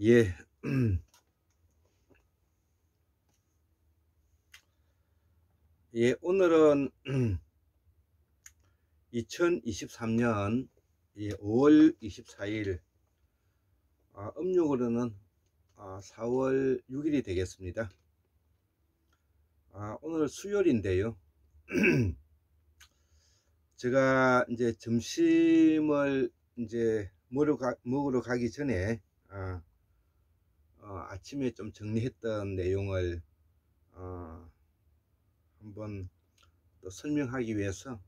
예. 예, 오늘은 2023년 5월 24일, 음력으로는 4월 6일이 되겠습니다. 오늘 수요일인데요. 제가 이제 점심을 이제 먹으러 가기 전에 아침에 좀 정리했던 내용을 한번 또 설명하기 위해서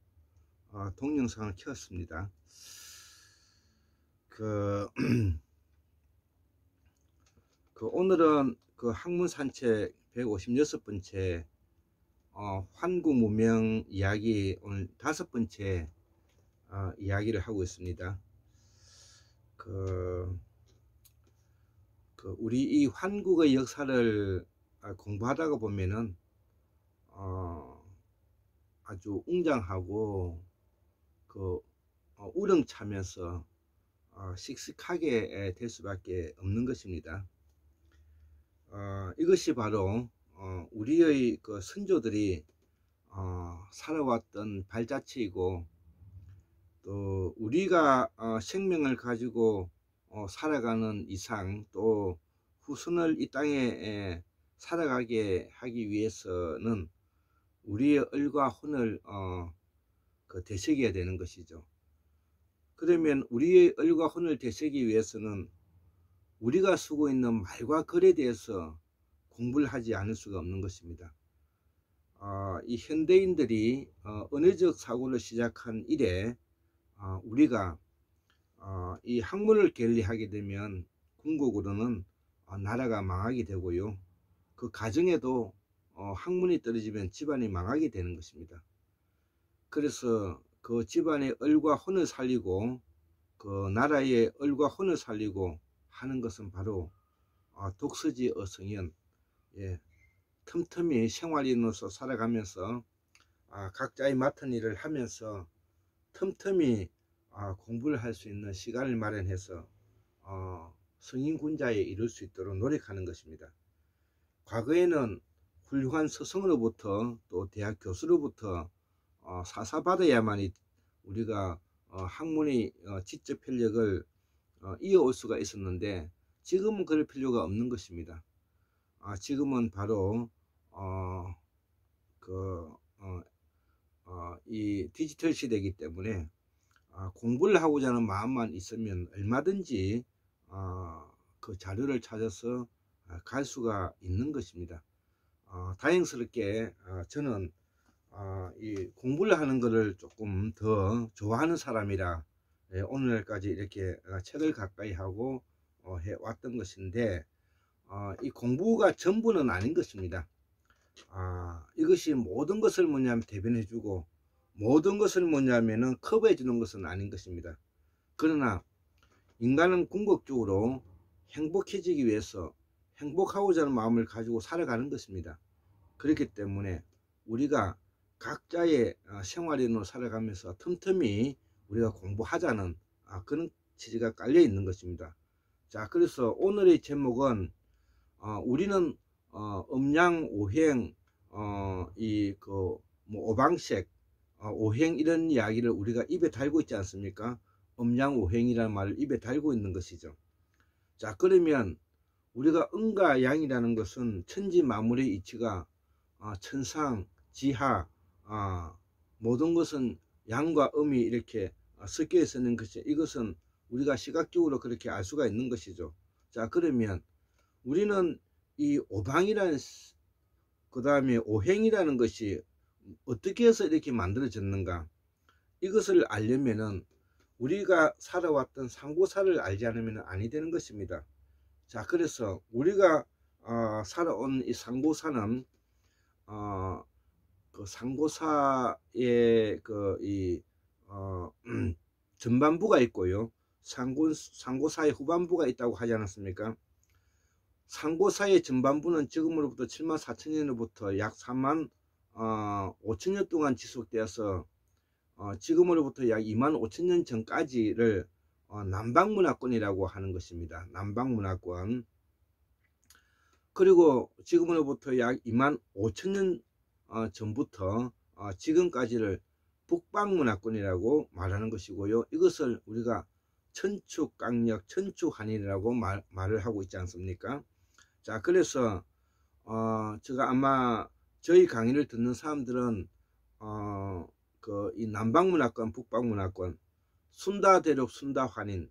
동영상을 켰습니다. 오늘은 학문 산책 156번째 환구 무명 이야기, 오늘 5번째 이야기를 하고 있습니다. 우리 이 환국의 역사를 공부하다가 보면은 아주 웅장하고 우렁차면서 씩씩하게 될 수밖에 없는 것입니다. 이것이 바로 우리의 선조들이 살아왔던 발자취이고, 또 우리가 생명을 가지고 살아가는 이상, 또 후손을 이 땅에 살아가게 하기 위해서는 우리의 을과 혼을 되새겨야 되는 것이죠. 그러면 우리의 을과 혼을 되새기기 위해서는 우리가 쓰고 있는 말과 글에 대해서 공부를 하지 않을 수가 없는 것입니다. 이 현대인들이 언어적 사고를 시작한 이래 우리가 이 학문을 게을리하게 되면 궁극으로는 나라가 망하게 되고요, 그 가정에도 학문이 떨어지면 집안이 망하게 되는 것입니다. 그래서 그 집안의 을과 혼을 살리고 나라의 을과 혼을 살리고 하는 것은 바로 독서지 어성현, 틈틈이 생활인으로서 살아가면서 각자의 맡은 일을 하면서 틈틈이 공부를 할 수 있는 시간을 마련해서 성인군자에 이룰 수 있도록 노력하는 것입니다. 과거에는 훌륭한 스승으로부터 또 대학 교수로부터 사사받아야만 우리가 학문의 지적 편력을 이어올 수가 있었는데, 지금은 그럴 필요가 없는 것입니다. 지금은 바로 이 디지털 시대이기 때문에 공부를 하고자 하는 마음만 있으면 얼마든지 그 자료를 찾아서 갈 수가 있는 것입니다. 다행스럽게 저는 이 공부를 하는 것을 조금 더 좋아하는 사람이라 오늘까지 이렇게 책을 가까이 하고 해왔던 것인데, 이 공부가 전부는 아닌 것입니다. 이것이 모든 것을 뭐냐면 대변해주고, 모든 것을 뭐냐면은 커버해주는 것은 아닌 것입니다. 그러나 인간은 궁극적으로 행복해지기 위해서 행복하고자 하는 마음을 가지고 살아가는 것입니다. 그렇기 때문에 우리가 각자의 생활인으로 살아가면서 틈틈이 우리가 공부하자는 그런 취지가 깔려 있는 것입니다. 자, 그래서 오늘의 제목은 우리는 음양 오행, 오방색, 오행, 이런 이야기를 우리가 입에 달고 있지 않습니까? 음양 오행이라는 말을 입에 달고 있는 것이죠. 자, 그러면 우리가 음과 양이라는 것은 천지 만물의 이치가 천상, 지하, 모든 것은 양과 음이 이렇게 섞여 있는 것이, 이것은 우리가 시각적으로 그렇게 알 수가 있는 것이죠. 자, 그러면 우리는 이 오방이라는, 그 다음에 오행이라는 것이 어떻게 해서 이렇게 만들어졌는가, 이것을 알려면은 우리가 살아왔던 상고사를 알지 않으면 아니 되는 것입니다. 자, 그래서 우리가 살아온 이 상고사는 그 상고사의 전반부가 있고요, 상고사의 후반부가 있다고 하지 않았습니까? 상고사의 전반부는 지금으로부터 74,000년으로부터 약 35,000년 동안 지속되어서 지금으로부터 약 25,000년 전까지를 남방문화권이라고 하는 것입니다. 남방문화권. 그리고 지금으로부터 약 25,000년 전부터 지금까지를 북방문화권이라고 말하는 것이고요. 이것을 우리가 천추강력, 천추한일이라고 말을 하고 있지 않습니까? 자, 그래서 제가 아마 저희 강의를 듣는 사람들은 이 남방문화권, 북방문화권, 순다대륙, 순다환인,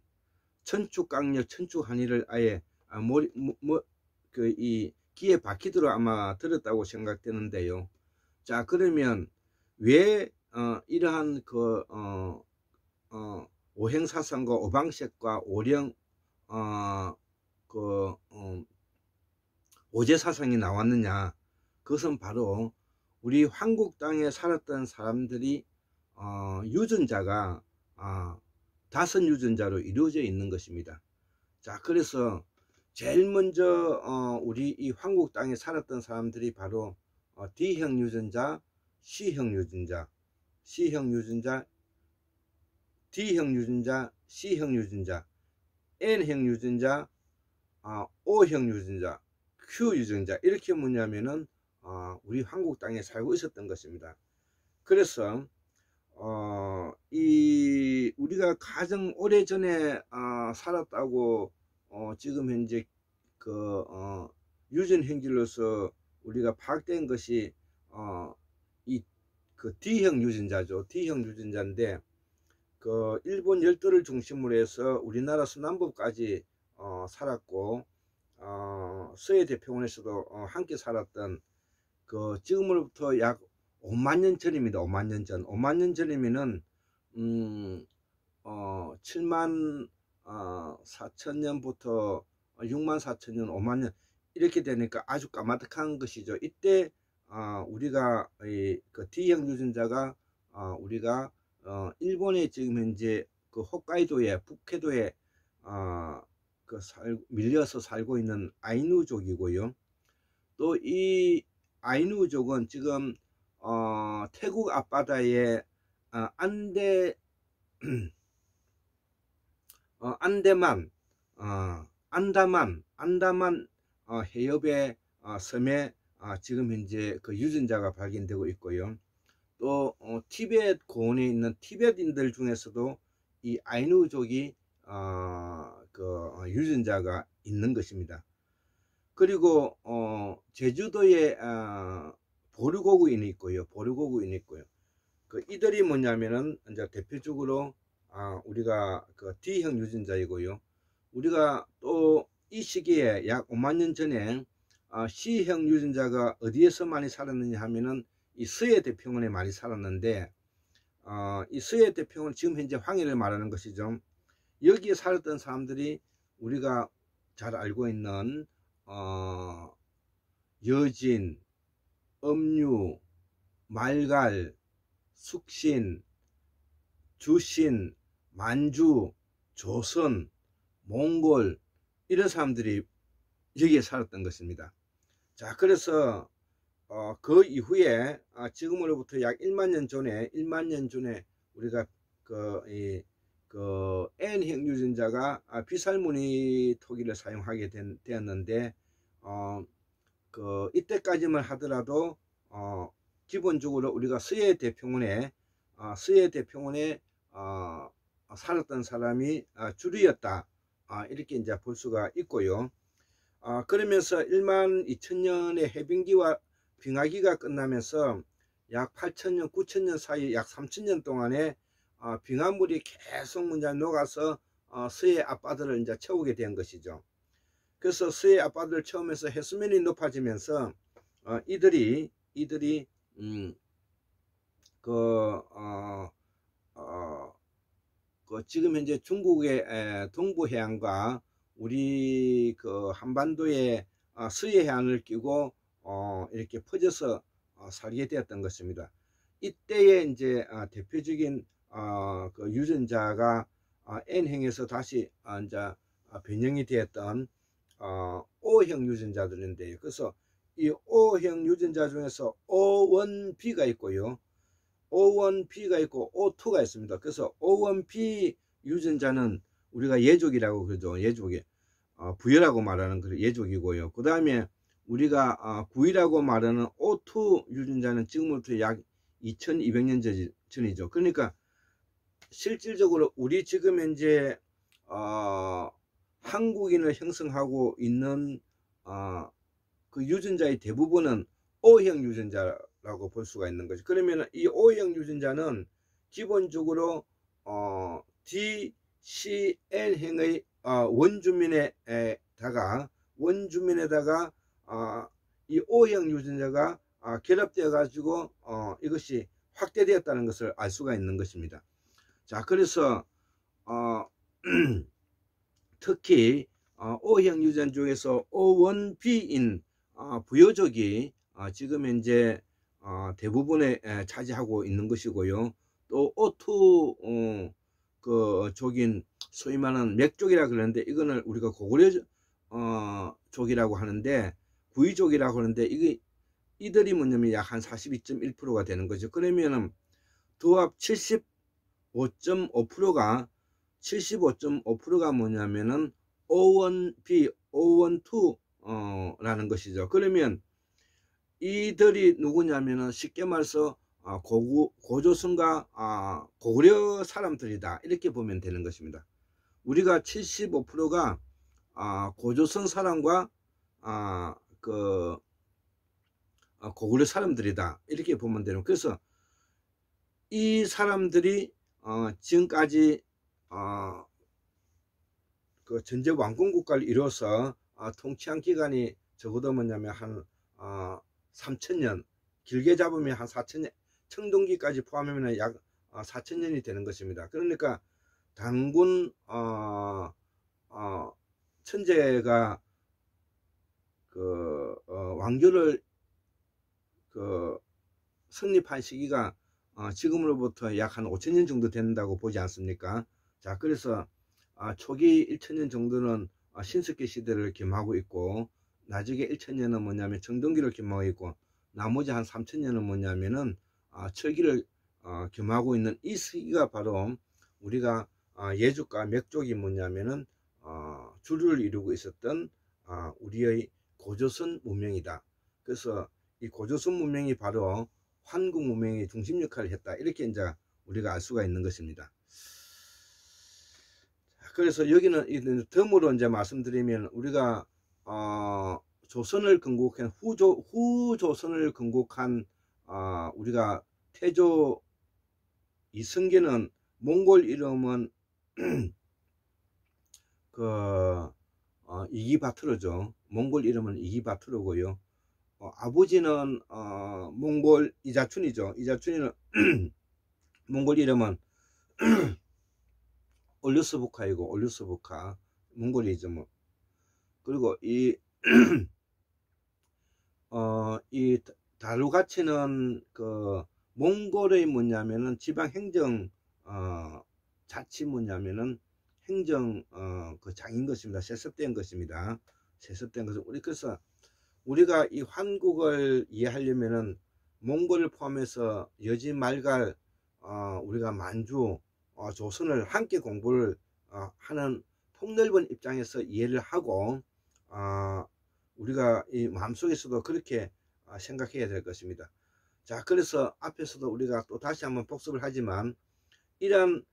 천추강력, 천추한일을 아예 이 귀에 박히도록 아마 들었다고 생각되는데요. 자, 그러면 왜 이러한 오행사상과 오방색과 오령 오제사상이 나왔느냐? 그것은 바로 우리 한국 땅에 살았던 사람들이 유전자가 5 유전자로 이루어져 있는 것입니다. 자, 그래서 제일 먼저 우리 이 한국 땅에 살았던 사람들이 바로 D형 유전자, C형 유전자, C형 유전자, D형 유전자, C형 유전자, N형 유전자, O형 유전자, Q 유전자, 이렇게 뭐냐면은 우리 한국 땅에 살고 있었던 것입니다. 그래서 우리가 가장 오래전에 살았다고 지금 현재 유전 행질로서 우리가 파악된 것이 D형 유전자죠. D형 유전자인데 일본 열도를 중심으로 해서 우리나라 서남부까지 살았고 서해 대평원에서도 함께 살았던 지금으로부터 약 5만 년 전입니다. 5만 년 전. 5만 년 전이면은 7만 4천 년부터 6만 4천 년, 5만 년 이렇게 되니까 아주 까마득한 것이죠. 이때 우리가 D형 유전자가 우리가 일본의 지금 현재 홋카이도에 북해도에 밀려서 살고 있는 아이누족이고요. 또 이 아이누족은 지금 태국 앞바다에 안다만 해협의 섬에 지금 현재 유전자가 발견되고 있고요. 또 티베트 고원에 있는 티베트인들 중에서도 이 아이누족이 유전자가 있는 것입니다. 그리고 제주도에 보르고구인이 있고요. 보르고구인이 있고요. 이들이 뭐냐면은 이제 대표적으로 우리가 D형 유전자이고요. 우리가 또 이 시기에 약 5만 년 전에 C형 유전자가 어디에서 많이 살았느냐 하면은 이 서해 대평원에 많이 살았는데 이 서해 대평원 지금 현재 황해를 말하는 것이죠. 여기에 살았던 사람들이 우리가 잘 알고 있는 여진, 음유, 말갈, 숙신, 주신, 만주, 조선, 몽골 이런 사람들이 여기에 살았던 것입니다. 자, 그래서 그 이후에 지금으로부터 약 1만 년 전에 우리가 N형 유전자가 비살무늬 토기를 사용하게 되었는데 이때까지만 하더라도 기본적으로 우리가 서해 대평원에 살았던 사람이 주류였다. 이렇게 이제 볼 수가 있고요. 그러면서 1만 2천년의 해빙기와 빙하기가 끝나면서 약 8천년, 9천년 사이 약 3천년 동안에 빙하물이 계속 이제 녹아서 서해 앞바다를 이제 채우게 된 것이죠. 그래서 서해 앞바다를 채우면서 해수면이 높아지면서 이들이 지금 현재 중국의 동부해안과 우리 한반도의 서해해안을 끼고 이렇게 퍼져서 살게 되었던 것입니다. 이때에 이제 대표적인 유전자가 N형에서 다시 이제 변형이 되었던 O형 유전자들인데요. 그래서 이 O형 유전자 중에서 O1B가 있고요. O1B가 있고 O2가 있습니다. 그래서 O1B 유전자는 우리가 예족이라고 그러죠. 예족이 부여라고 말하는 그 예족이고요. 그 다음에 우리가 구이라고 말하는 O2 유전자는 지금부터 약 2200년 전이죠. 그러니까 실질적으로 우리 지금 현재 한국인을 형성하고 있는 그 유전자의 대부분은 O형 유전자라고 볼 수가 있는 거죠. 그러면 이 O형 유전자는 기본적으로 DCN형의 원주민에다가 이 O형 유전자가 결합되어 가지고 이것이 확대되었다는 것을 알 수가 있는 것입니다. 자, 그래서 특히 O형 유전자 중에서 O1B인 부여족이 지금 현재 대부분에 차지하고 있는 것이고요. 또 O2 그 족인 소위 말하는 맥족이라 그러는데 이거는 우리가 고구려 족이라고 하는데 구이족이라고 하는데 이들이 뭐냐면 약 한 42.1%가 되는 거죠. 그러면은 도합 75.5%가 뭐냐면은 O1B, O12 라는 것이죠. 그러면 이들이 누구냐면은 쉽게 말해서 고조선과 고구려 사람들이다 이렇게 보면 되는 것입니다. 우리가 75%가 고조선 사람과 고구려 사람들이다 이렇게 보면 되는. 그래서 이 사람들이 지금까지 그 전제 왕권 국가를 이뤄서 통치한 기간이 적어도 뭐냐면 한 3000년, 길게 잡으면 한 4000년, 청동기까지 포함하면 약 4000년이 되는 것입니다. 그러니까 단군 천재가 그 왕조를 성립한 시기가 지금으로부터 약 한 5000년 정도 된다고 보지 않습니까? 자, 그래서 초기 1000년 정도는 신석기 시대를 겸하고 있고, 나중에 1000년은 뭐냐면 청동기를 겸하고 있고, 나머지 한 3000년은 뭐냐면은 철기를 겸하고 있는 이 시기가 바로 우리가 예족과 맥족이 뭐냐면은 주류를 이루고 있었던 우리의 고조선 문명이다. 그래서 이 고조선 문명이 바로 환국 문명의 중심 역할을 했다. 이렇게 이제 우리가 알 수가 있는 것입니다. 그래서 여기는 덤으로 이제 말씀드리면 우리가 조선을 건국한 후조선을 건국한 우리가 태조 이성계는 몽골 이름은 이기바트르죠. 몽골 이름은 이기바트르고요. 아버지는 몽골 이자춘이죠. 이자춘이는 몽골 이름은 올류스부카이고 올류스부카 몽골이죠. 뭐. 그리고 이 다루가치는 그 몽골의 뭐냐면은 지방 행정 자치 뭐냐면은 행정 그 장인 것입니다. 세습된 것입니다. 세습된 것은 그래서 우리가 이 환국을 이해하려면은 몽골을 포함해서 여지 말갈 우리가 만주 조선을 함께 공부를 하는 폭넓은 입장에서 이해를 하고 우리가 이 마음속에서도 그렇게 생각해야 될 것입니다. 자, 그래서 앞에서도 우리가 또 다시 한번 복습을 하지만 이런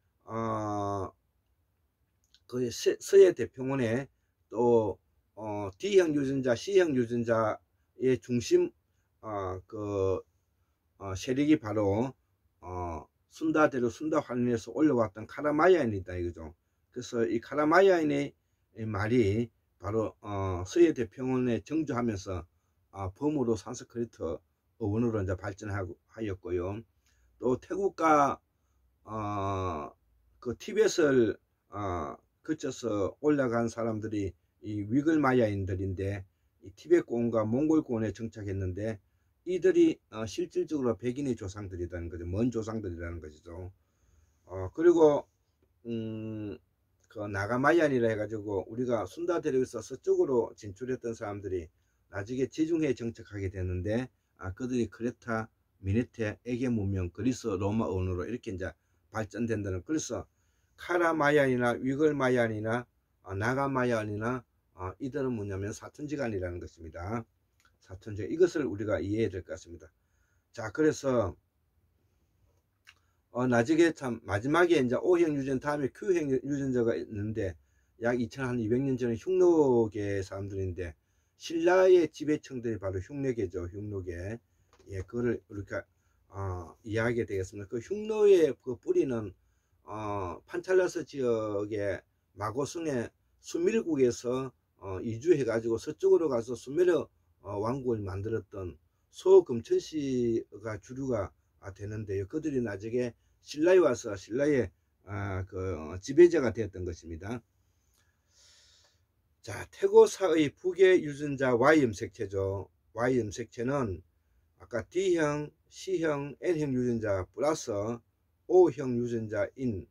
그 서예 대평원에 또 D형 유전자, C형 유전자의 중심 세력이 바로 순다대로 순다환란에서 올라왔던 카라마야인이다 이거죠. 그래서 이 카라마야인의 말이 바로 서예 대평원에 정주하면서 범으로 산스크리트 어원으로 이제 발전하였고요. 또 태국과 그 티벳을 거쳐서 올라간 사람들이 이 위글마야인들인데 이 티벳권과 몽골권에 정착했는데 이들이 실질적으로 백인의 조상들이라는 거죠. 먼 조상들이라는 것이죠. 그리고 그 나가마야인이라 해가지고 우리가 순다 대륙에서 서쪽으로 진출했던 사람들이 나중에 지중해에 정착하게 되는데 그들이 크레타 미네테, 에게 문명, 그리스 로마언어로 이렇게 이제 발전된다는. 그래서 카라마얀이나 위글마얀이나 나가마얀이나 이들은 뭐냐면 사촌지간이라는 것입니다. 사촌지간, 이것을 우리가 이해해야 될 것 같습니다. 자, 그래서 나중에 참 마지막에 이제 O형 유전 다음에 Q형 유전자가 있는데 약 2200년 전에 흉노계 사람들인데 신라의 지배층들이 바로 흉노계죠. 흉노계. 예, 그거를 우리가 이해하게 되겠습니다. 그 흉노의 그 뿌리는 판찰라스 지역의 마고성의 수밀국에서 이주해 가지고 서쪽으로 가서 수메르 왕국을 만들었던 소금천씨가 주류가 되는데요. 그들이 나중에 신라에 와서 신라의 그 지배자가 되었던 것입니다. 자, 태고사의 북의 유전자 Y염색체죠. Y염색체는 아까 D형, C형, N형 유전자 플러스 O형 유전자인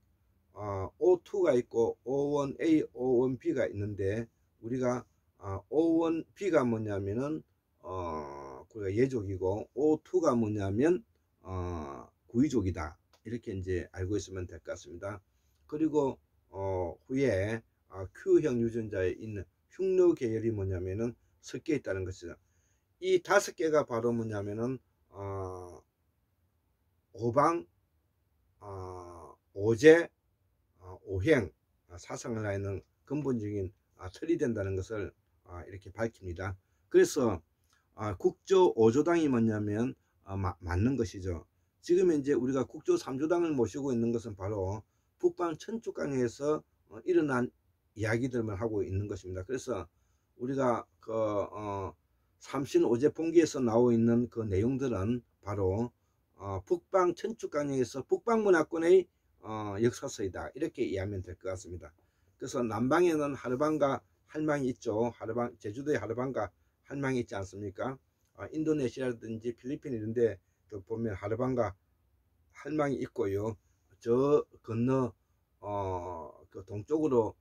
O2가 있고 O1A, O1B가 있는데 우리가 O1B가 뭐냐면은 우리가 예족이고 O2가 뭐냐면 구이족이다. 이렇게 이제 알고 있으면 될 것 같습니다. 그리고 후에 Q형 유전자에 있는 흉노 계열이 뭐냐면은 섞여 있다는 것이죠. 이 5개가 바로 뭐냐면은 오방, 오제, 오행 사상을 하는 근본적인 틀이 된다는 것을 이렇게 밝힙니다. 그래서 국조 5조당이 뭐냐면 맞는 것이죠. 지금 이제 우리가 국조 3조당을 모시고 있는 것은 바로 북방 천주강에서 일어난 이야기들만 하고 있는 것입니다. 그래서 우리가 그 삼신오제본기에서 나오고 있는 그 내용들은 바로 북방 천주강에서 북방문화권의 역사서이다. 이렇게 이해하면 될 것 같습니다. 그래서 남방에는 하르반가 할망이 있죠. 제주도에 하르반가 할망이 있지 않습니까? 인도네시아라든지 필리핀 이런데 보면 하르반가 할망이 있고요. 저 건너 그 동쪽으로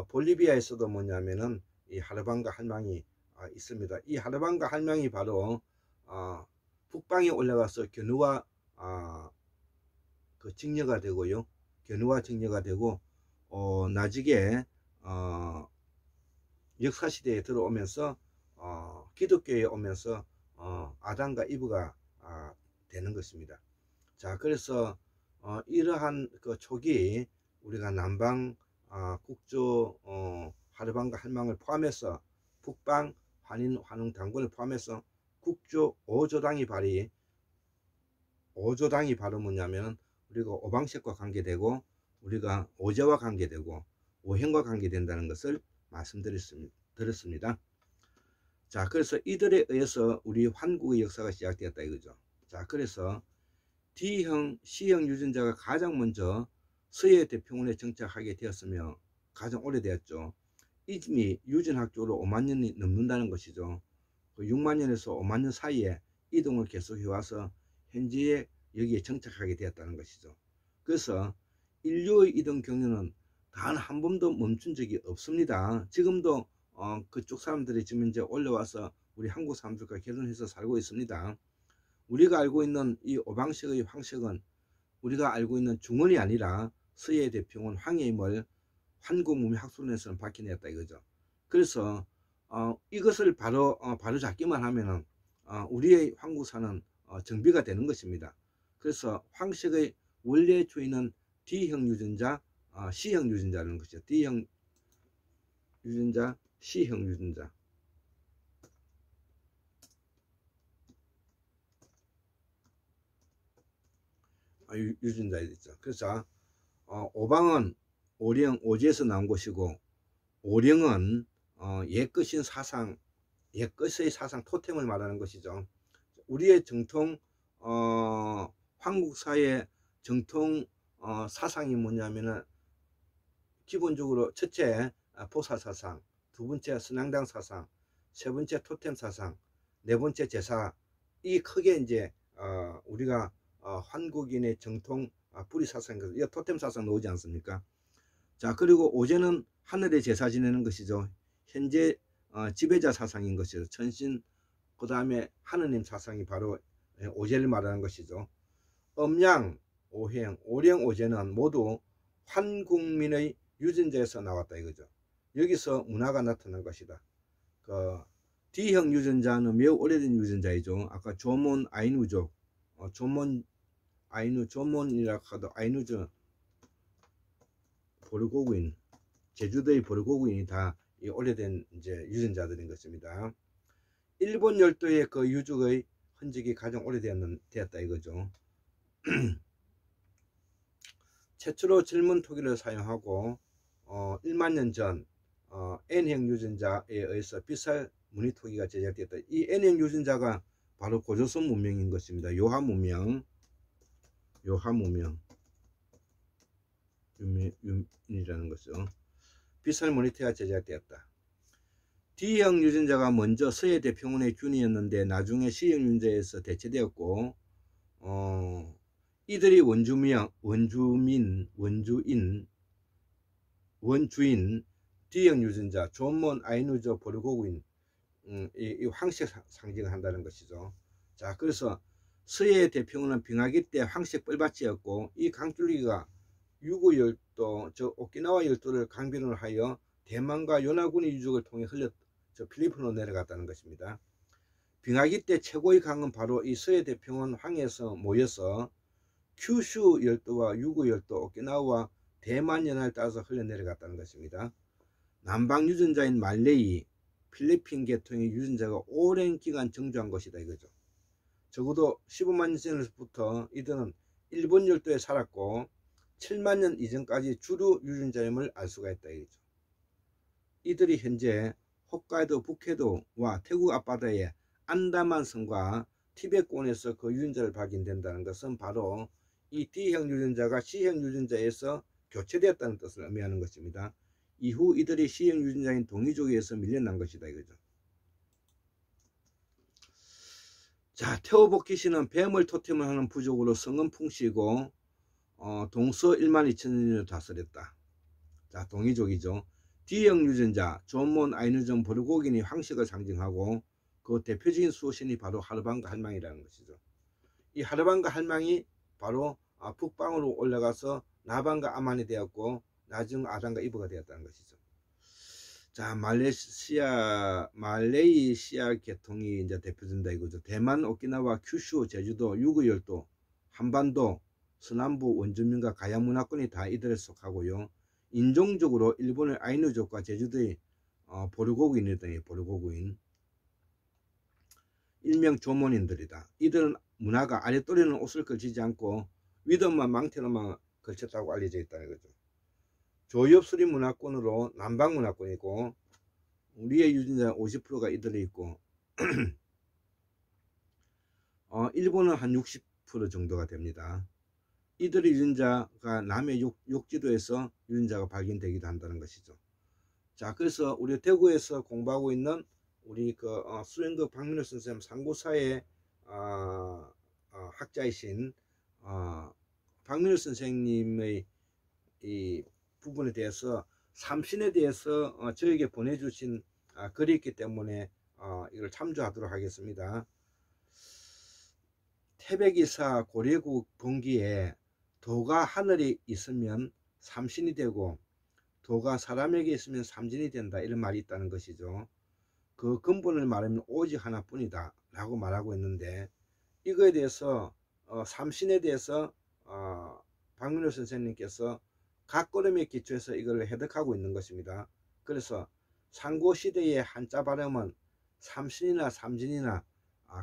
볼리비아에서도 뭐냐면은 이 하르반가 할망이 있습니다. 이 하르반가 할망이 바로 북방에 올라가서 견우와 그 직녀가 되고요. 견우와 직녀가 되고 나중에 역사시대에 들어오면서 기독교에 오면서 아담과 이브가 되는 것입니다. 자, 그래서 이러한 그 초기 우리가 남방 국조 하르반가 할망을 포함해서 북방 환인 환웅 당군을 포함해서 국조 5조당이 바로 뭐냐면 우리가 오방색과 관계되고 우리가 오제와 관계되고 오행과 관계된다는 것을 말씀드렸습니다. 자, 그래서 이들에 의해서 우리 환국의 역사가 시작되었다 이거죠. 자, 그래서 D형, C형 유전자가 가장 먼저 서해 태평원에 정착하게 되었으며 가장 오래되었죠. 이미 유전학적으로 5만 년이 넘는다는 것이죠. 그 6만 년에서 5만 년 사이에 이동을 계속해 와서 현재에 여기에 정착하게 되었다는 것이죠. 그래서 인류의 이동 경로는 단 한 번도 멈춘 적이 없습니다. 지금도 그쪽 사람들이 지금 이제 올라와서 우리 한국 사람들과 결혼해서 살고 있습니다. 우리가 알고 있는 이 오방색의 황색은 우리가 알고 있는 중원이 아니라 서해 태평원 황해임을 환국문명학술원에서는 밝혀냈다 이거죠. 그래서 이것을 바로 잡기만 하면은 우리의 황국사는 정비가 되는 것입니다. 그래서 황색의 원래 주인은 D형 유전자, C형 유전자라는 것이죠. D형 유전자, C형 유전자. 유전자에 있죠. 그래서 오방은 오령, 오지에서 나온 것이고 오령은 옛것인 사상, 옛것의 사상 토템을 말하는 것이죠. 우리의 정통 한국사의 정통 사상이 뭐냐면은 기본적으로 첫째 보살 사상, 두 번째 선앙당 사상, 세 번째 토템 사상, 네 번째 제사. 이 크게 이제 우리가 한국인의 정통 뿌리 사상, 이 토템 사상 나오지 않습니까? 자, 그리고 오제는 하늘의 제사 지내는 것이죠. 현재 지배자 사상인 것이죠. 천신, 그 다음에 하느님 사상이 바로 오제를 말하는 것이죠. 음양, 오행, 오령, 오제는 모두 환국민의 유전자에서 나왔다 이거죠. 여기서 문화가 나타난 것이다. 그 D형 유전자는 매우 오래된 유전자이죠. 아까 조몬 아이누족, 조몬 아이누, 조몬이라고 하도 아이누족 보르고구인, 제주도의 보르고구인이 다 이 오래된 이제 유전자들인 것입니다. 일본 열도의 그 유족의 흔적이 가장 오래되었다 이거죠. 최초로 젊은 토기를 사용하고 1만 년 전 N형 유전자에 의해서 빗살 무늬 토기가 제작되었다. 이 N형 유전자가 바로 고조선 문명인 것입니다. 요하 문명이라는 것이죠. 빗살 무늬 토기가 제작되었다. D형 유전자가 먼저 서해 대평원의 균이었는데 나중에 C형 유전자에서 대체되었고 이들이 원주인 D형 유전자 존몬 아이누족 보르고구인 이 황색 상징을 한다는 것이죠. 자, 그래서 서해 대평원은 빙하기 때 황색 뻘밭이었고 이 강줄기가 유구 열도, 저 오키나와 열도를 강변을 하여 대만과 요나군의 유족을 통해 저 필리핀으로 내려갔다는 것입니다. 빙하기 때 최고의 강은 바로 이 서해 대평원 황에서 모여서 큐슈 열도와 유구 열도, 오키나와와 대만 연안을 따라서 흘러내려갔다는 것입니다. 남방 유전자인 말레이, 필리핀 계통의 유전자가 오랜 기간 정주한 것이다 이거죠. 적어도 15만 년 전부터 이들은 일본 열도에 살았고 7만 년 이전까지 주류 유전자임을 알 수가 있다 이거죠. 이들이 현재 홋카이도 북해도와 태국 앞바다의 안다만성과 티베트권에서 그 유전자를 발견된다는 것은 바로 이 D형 유전자가 C형 유전자에서 교체되었다는 뜻을 의미하는 것입니다. 이후 이들이 C형 유전자인 동이족에서 밀려난 것이다 이거죠. 자, 테오보키시는 뱀을 토템을 하는 부족으로 성은 풍씨고 동서 1만 2천 년을 다스렸다. 자, 동이족이죠. D형 유전자 존몬 아이누족 보르고긴이 황색을 상징하고 그 대표적인 수호신이 바로 하르방가 할망이라는 것이죠. 이 하르방가 할망이 바로 북방으로 올라가서 나방과 아만이 되었고 나중 아담과 이브가 되었다는 것이죠. 자, 말레이시아 계통이 이제 대표된다 이거죠. 대만, 오키나와, 큐슈, 제주도, 유구 열도, 한반도, 서남부 원주민과 가야 문화권이 다 이들에 속하고요. 인종적으로 일본의 아이누족과 제주도의 보르고구인이 등의 보르고구인, 일명 조몬인들이다. 이들은 문화가 아랫도리는 옷을 걸치지 않고 위덤만 망태로만 걸쳤다고 알려져 있다는 거죠. 조엽수리 문화권으로 남방 문화권이고 우리의 유전자 50%가 이들에 있고 일본은 한 60% 정도가 됩니다. 이들의 유전자가 남해 욕지도에서 유전자가 발견되기도 한다는 것이죠. 자, 그래서 우리 대구에서 공부하고 있는 우리 수행극 박민호 선생님 상고사의 학자이신 박민호 선생님의 이 부분에 대해서 삼신에 대해서 저에게 보내주신 글이 있기 때문에 이걸 참조하도록 하겠습니다. 태백이사 고려국 본기에 도가 하늘이 있으면 삼신이 되고 도가 사람에게 있으면 삼진이 된다 이런 말이 있다는 것이죠. 그 근본을 말하면 오직 하나뿐이다 라고 말하고 있는데 이거에 대해서 삼신에 대해서 박민호 선생님께서 각걸음에 기초해서 이걸 해석하고 있는 것입니다. 그래서 상고시대의 한자 발음은 삼신이나 삼진이나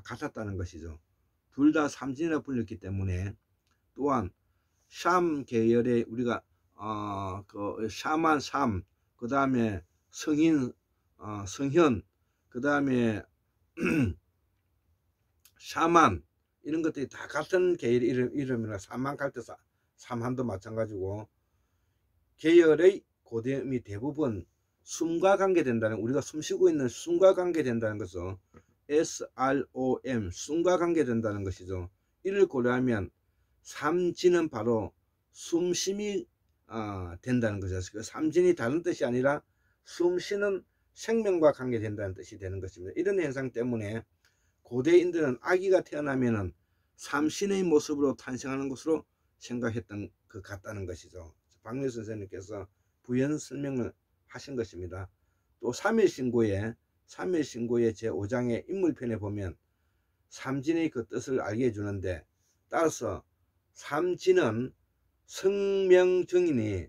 같았다는 것이죠. 둘 다 삼진이라 불렸기 때문에 또한 샴 계열의 우리가 그 샤만 샴, 그 다음에 성인 성현, 그 다음에 샤만 이런 것들이 다 같은 계열 이름이라 삼만 갈대사 삼한도 마찬가지고 계열의 고대음이 대부분 숨과 관계된다는 우리가 숨쉬고 있는 숨과 관계된다는 것은 SROM 숨과 관계된다는 것이죠. 이를 고려하면 삼진은 바로 숨쉼이 된다는 것이죠. 삼진이 다른 뜻이 아니라 숨쉬는 생명과 관계된다는 뜻이 되는 것입니다. 이런 현상 때문에 고대인들은 아기가 태어나면은 삼신의 모습으로 탄생하는 것으로 생각했던 것 같다는 것이죠. 박미일 선생님께서 부연 설명을 하신 것입니다. 또 삼일신고의 제5장의 인물편에 보면 삼진의 그 뜻을 알게 해주는데, 따라서 삼진은 성명정인이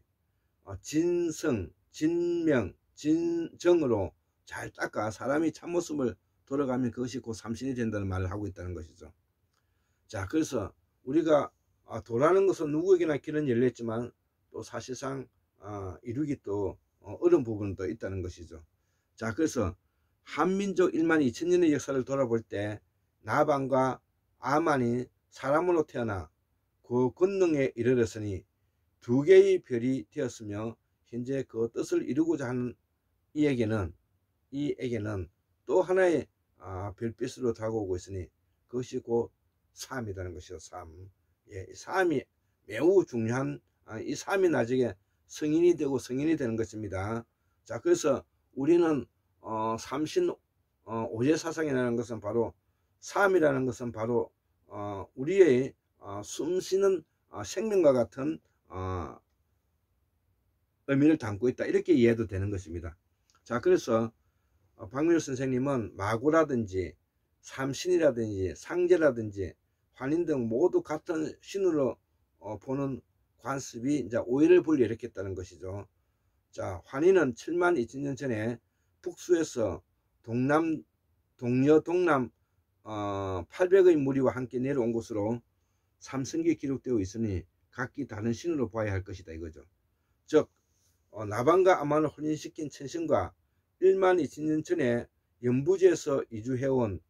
진성, 진명, 진정으로 잘 닦아 사람이 참모습을 돌아가면 그것이 곧 삼신이 된다는 말을 하고 있다는 것이죠. 자, 그래서 우리가 도라는 것은 누구에게나 길은 열렸지만 또 사실상 이루기 또 어려운 부분도 있다는 것이죠. 자, 그래서 한민족 1만 2천년의 역사를 돌아볼 때 나반과 아만이 사람으로 태어나 그 권능에 이르렀으니 두 개의 별이 되었으며, 현재 그 뜻을 이루고자 하는 이에게는 또 하나의 별빛으로 다가오고 있으니 그것이 곧 삶이라는 것이죠. 삶. 예, 삶이 매우 중요한, 이 삶이 나중에 성인이 되고 성인이 되는 것입니다. 자, 그래서 우리는 삼신 오제 사상이라는 것은 바로, 삶이라는 것은 바로 우리의 숨쉬는 생명과 같은 의미를 담고 있다, 이렇게 이해도 되는 것입니다. 자, 그래서 박미일 선생님은 마구라든지 삼신이라든지 상제라든지 환인 등 모두 같은 신으로 보는 관습이 이제 오해를 불러일으켰다는 것이죠. 자, 환인은 7만 2천년 전에 북수에서 동남 800의 무리와 함께 내려온 것으로 삼성기에 기록되어 있으니 각기 다른 신으로 봐야 할 것이다, 이거죠. 즉 나반과 아만을 혼인시킨 천신과 1만 2천년 전에 연부지에서 이주해온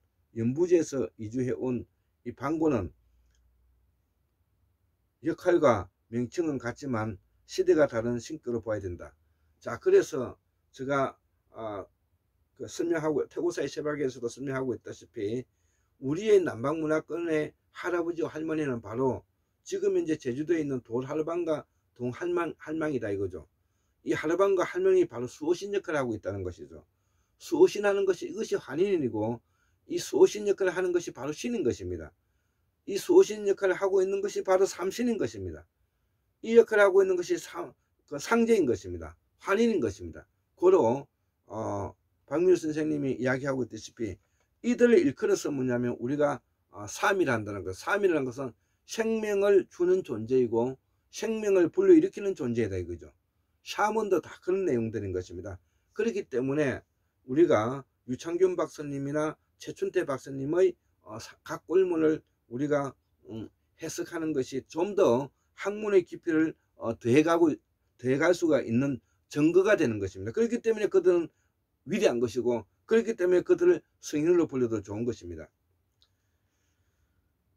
이 방고는 역할과 명칭은 같지만 시대가 다른 신격으로 봐야 된다. 자, 그래서 제가 설명하고, 태고사의 세박에서도 설명하고 있다시피 우리의 남방문화권의 할아버지와 할머니는 바로 지금 현재 제주도에 있는 돌하르방과 동할망이다, 이거죠. 이 하르방과 할망이 바로 수호신 역할을 하고 있다는 것이죠. 수호신하는 것이, 이것이 환인이고, 이 수호신 역할을 하는 것이 바로 신인 것입니다. 이 수호신 역할을 하고 있는 것이 바로 삼신인 것입니다. 이 역할을 하고 있는 것이 상제인 것입니다. 환인인 것입니다. 고로 박미일 선생님이 이야기하고 있다시피 이들을 일컬어서 뭐냐면 우리가 삼이라 한다는 것. 삼이라는 것은 생명을 주는 존재이고 생명을 불러일으키는 존재이다, 이거죠. 샤먼도 다 그런 내용들인 것입니다. 그렇기 때문에 우리가 유창균 박사님이나 최춘태 박사님의 각 꼴문을 우리가 해석하는 것이 좀 더 학문의 깊이를 더해갈 수가 있는 증거가 되는 것입니다. 그렇기 때문에 그들은 위대한 것이고, 그렇기 때문에 그들을 성인으로 불려도 좋은 것입니다.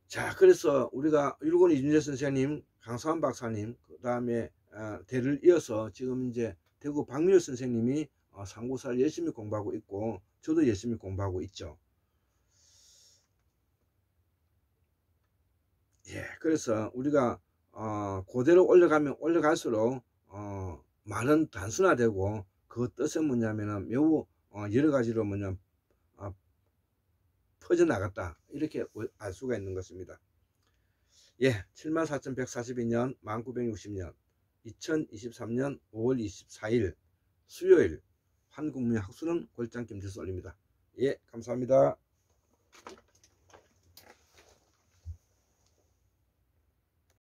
자, 그래서 우리가 율곡 이준재 선생님, 강사환 박사님, 그 다음에 대를 이어서 지금 이제 대구 박미일 선생님이 상고사를 열심히 공부하고 있고, 저도 열심히 공부하고 있죠. 예, 그래서 우리가 그대로 올라갈수록 말은 단순화되고 그 뜻은 뭐냐면은 매우 여러 가지로 퍼져나갔다, 이렇게 알 수가 있는 것입니다. 예, 74,142년 1960년 2023년 5월 24일 수요일 한국문학수는 골장 김칠수 올립니다. 예, 감사합니다.